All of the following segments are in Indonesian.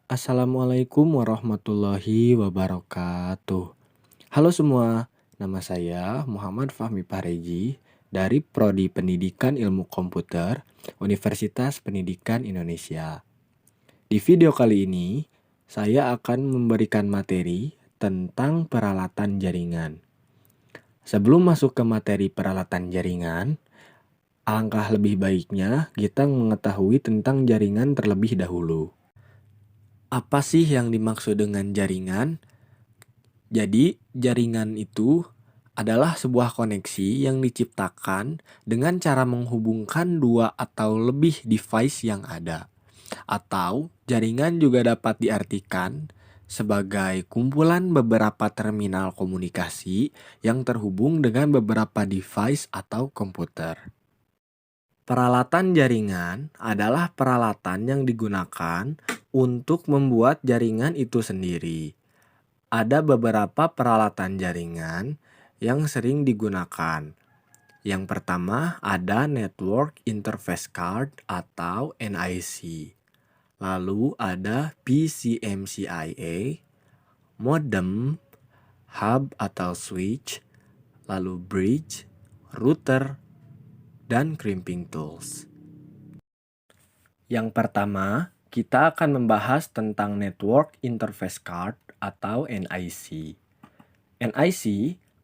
Assalamualaikum warahmatullahi wabarakatuh. Halo semua, nama saya Muhammad Fahmi Pareji dari Prodi Pendidikan Ilmu Komputer, Universitas Pendidikan Indonesia. Di video kali ini, saya akan memberikan materi tentang peralatan jaringan. Sebelum masuk ke materi peralatan jaringan, alangkah lebih baiknya kita mengetahui tentang jaringan terlebih dahulu. Apa sih yang dimaksud dengan jaringan? Jadi, jaringan itu adalah sebuah koneksi yang diciptakan dengan cara menghubungkan dua atau lebih device yang ada. Atau, jaringan juga dapat diartikan sebagai kumpulan beberapa terminal komunikasi yang terhubung dengan beberapa device atau komputer. Peralatan jaringan adalah peralatan yang digunakan untuk membuat jaringan itu sendiri. Ada beberapa peralatan jaringan yang sering digunakan. Yang pertama ada Network Interface Card atau NIC. Lalu ada PCMCIA, modem, hub atau switch, lalu bridge, router, dan crimping tools. Yang pertama, kita akan membahas tentang Network Interface Card atau NIC. NIC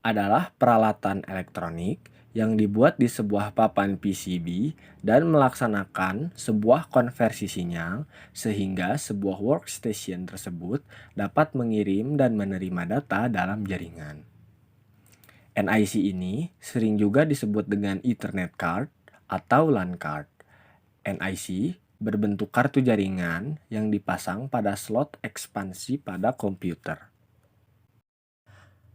adalah peralatan elektronik yang dibuat di sebuah papan PCB dan melaksanakan sebuah konversi sinyal sehingga sebuah workstation tersebut dapat mengirim dan menerima data dalam jaringan. NIC ini sering juga disebut dengan Ethernet card atau LAN card. NIC berbentuk kartu jaringan yang dipasang pada slot ekspansi pada komputer.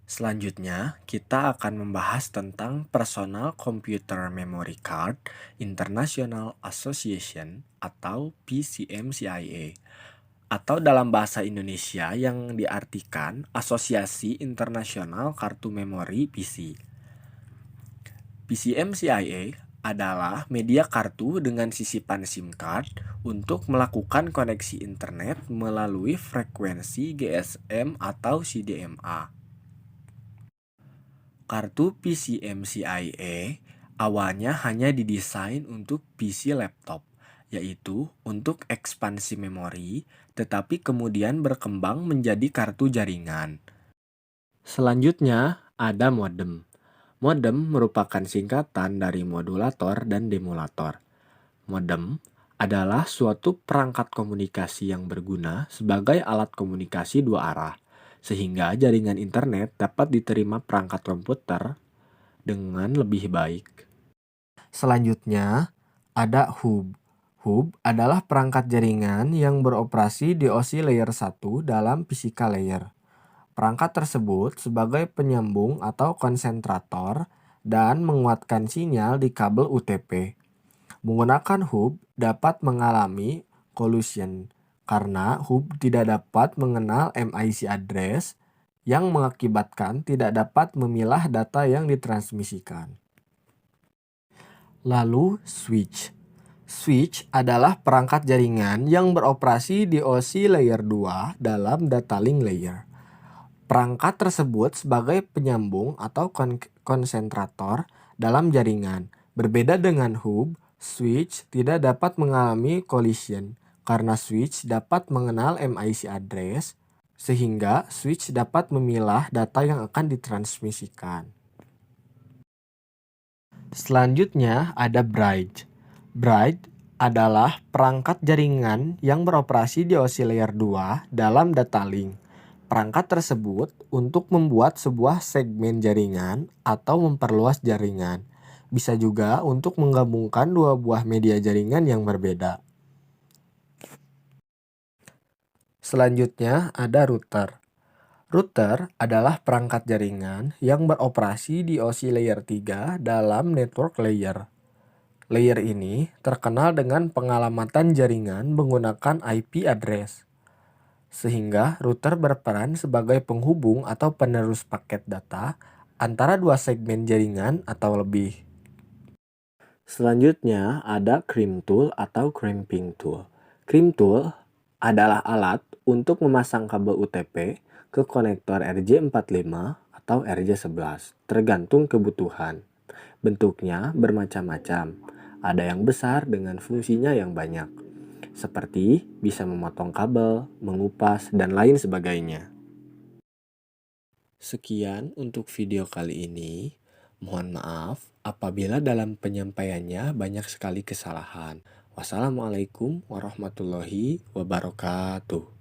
Selanjutnya, kita akan membahas tentang Personal Computer Memory Card International Association atau PCMCIA, atau dalam bahasa Indonesia yang diartikan Asosiasi Internasional Kartu Memori PC. PCMCIA adalah media kartu dengan sisipan SIM card untuk melakukan koneksi internet melalui frekuensi GSM atau CDMA. Kartu PCMCIA awalnya hanya didesain untuk PC laptop, yaitu untuk ekspansi memori, tetapi kemudian berkembang menjadi kartu jaringan. Selanjutnya ada modem. Modem merupakan singkatan dari modulator dan demulator. Modem adalah suatu perangkat komunikasi yang berguna sebagai alat komunikasi dua arah, sehingga jaringan internet dapat diterima perangkat komputer dengan lebih baik. Selanjutnya, ada hub. Hub adalah perangkat jaringan yang beroperasi di osi layer 1 dalam physical layer. Perangkat tersebut sebagai penyambung atau konsentrator dan menguatkan sinyal di kabel UTP. Menggunakan hub dapat mengalami collision karena hub tidak dapat mengenal MIC address yang mengakibatkan tidak dapat memilah data yang ditransmisikan. Lalu switch. Switch adalah perangkat jaringan yang beroperasi di osi layer 2 dalam data link layer. Perangkat tersebut sebagai penyambung atau konsentrator dalam jaringan. Berbeda dengan hub, switch tidak dapat mengalami collision karena switch dapat mengenal MIC address sehingga switch dapat memilah data yang akan ditransmisikan. Selanjutnya ada bridge. Bridge adalah perangkat jaringan yang beroperasi di osi layer 2 dalam data link. Perangkat tersebut untuk membuat sebuah segmen jaringan atau memperluas jaringan. Bisa juga untuk menggabungkan dua buah media jaringan yang berbeda. Selanjutnya ada router. Router adalah perangkat jaringan yang beroperasi di osi layer 3 dalam network layer. Layer ini terkenal dengan pengalamatan jaringan menggunakan IP address, sehingga router berperan sebagai penghubung atau penerus paket data antara dua segmen jaringan atau lebih. Selanjutnya ada crimp tool atau crimping tool. Crimp tool adalah alat untuk memasang kabel UTP ke konektor RJ45 atau RJ11, tergantung kebutuhan. Bentuknya bermacam-macam. Ada yang besar dengan fungsinya yang banyak, seperti bisa memotong kabel, mengupas, dan lain sebagainya. Sekian untuk video kali ini. Mohon maaf apabila dalam penyampaiannya banyak sekali kesalahan. Wassalamualaikum warahmatullahi wabarakatuh.